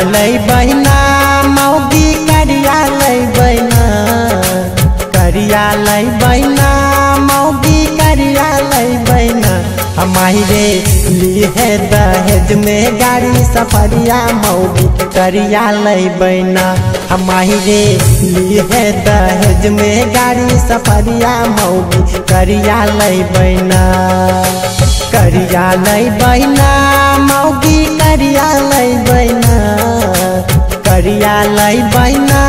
लई बहिना मौगी करिया लई बहिना, करिया लई बहिना मौगी करिया लई बहिना। हमारी रे ली है दहेज में गाड़ी सफरिया मौगी करिया लई बहिना। हमारी रे ली है दहेज में गाड़ी सफरिया मौगी करिया लई बहिना, करिया लई बहिना मौगी करिया लई बहिना, करिया लई बहिना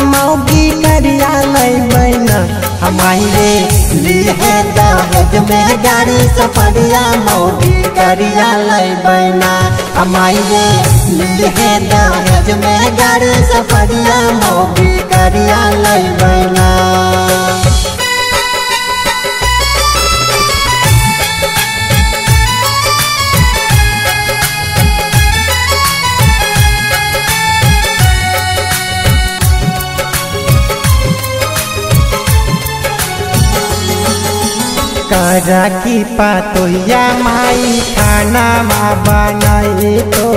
मौगी करिया लई बहिना। हमारी रे ली है दहेज में गाड़ी सफरिया मौगी करिया लई बहिना। हमारी रे ली है दहेज में गाड़ी सफरिया मौगी करिया लई बहिना। करा की पातोया माई खाना बनाई तो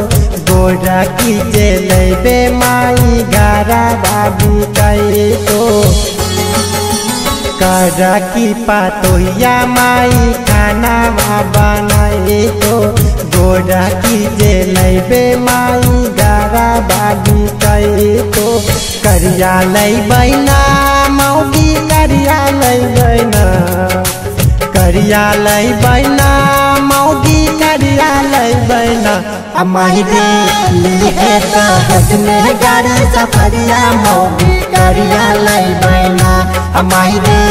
गोरा की जेलबे माई गारा बाबी कई तो। करा की पातोया माई खाना बनाई तो गोरा की जेलबे माई गारा बाबी कई तो। करिया लई बहिना मौगी करिया लई बहिना, करिया लई बहिना मौगी करिया लई बहिना। हमारी रे ली है दहेज में गाड़ी सफरिया मौगी करिया लई बहिना। हमारी रे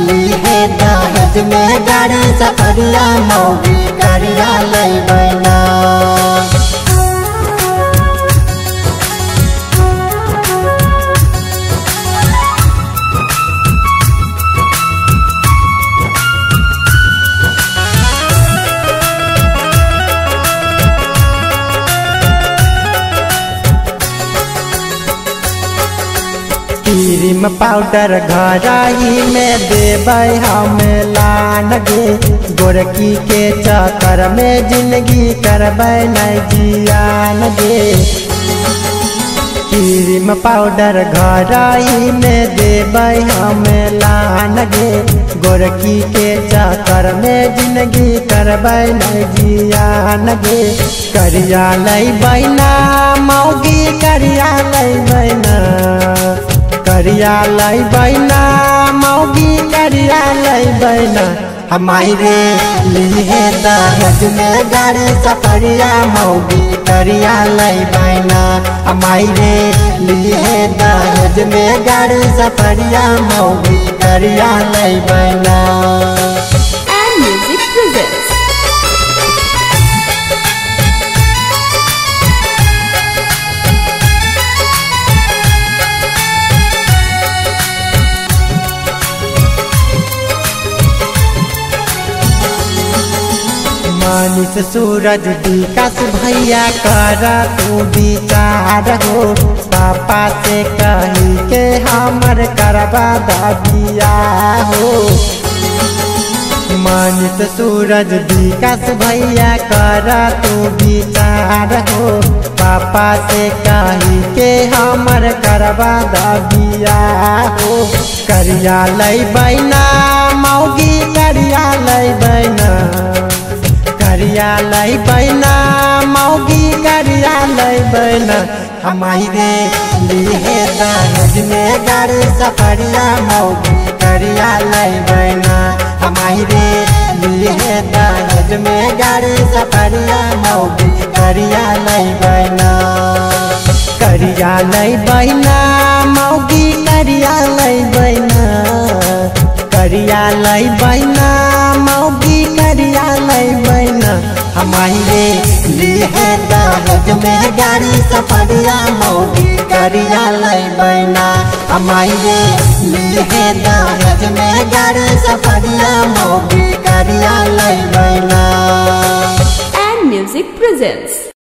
ली है दहेज में गाड़ी सफरिया मौगी करिया लई बहिना। क्रीम पाउडर घराही में देबै हमें लान गे, गोरकी के चक्कर में जिंदगी करबै नहीं जियान गे। क्रीम पाउडर घराही में देबै हमें लान गे, गोरकी के चक्कर में जिंदगी करबै नहीं जियान गे। करिया लई बहिना मौगी करिया लई बहिना, करिया लई बहिना मौगी करिया लई बहिना। हमारी रे ली है दहेज में गाड़ी सफरिया मौगी करिया लई बहिना। हमारी रे ली है दहेज में गाड़ी सफरिया मौगी करिया लई बहिना। And Music presents मनीष सूरज विकास भैया करा तू विचार हो, पापा से कही के हमर करवा दिया हो। मनीष सूरज विकास भैया करा तू विचार हो, पापा से कही के हमर करवा दिया हो। करिया लई बहिना मौगी करिया लई बहिना, करिया लई बहिना मौगी करिया लई बहिना। हमारी रे ली है दहेज में गाड़ी सफरिया मौगी करिया लई बहिना। हमारी रे ली है दहेज में गाड़ी सफरिया मौगी करिया लई बहिना, करिया लई बहिना मौगी करिया लई बहिना, करिया लई बहिना मौगी करिया लई बहिना। हमारी रे ली है दहेज में गाड़ी सफरिया मौगी करिया लई बहिना। हमारी रे ली है दहेज में गाड़ी सफरिया मौगी करिया लई बहिना। And Music presents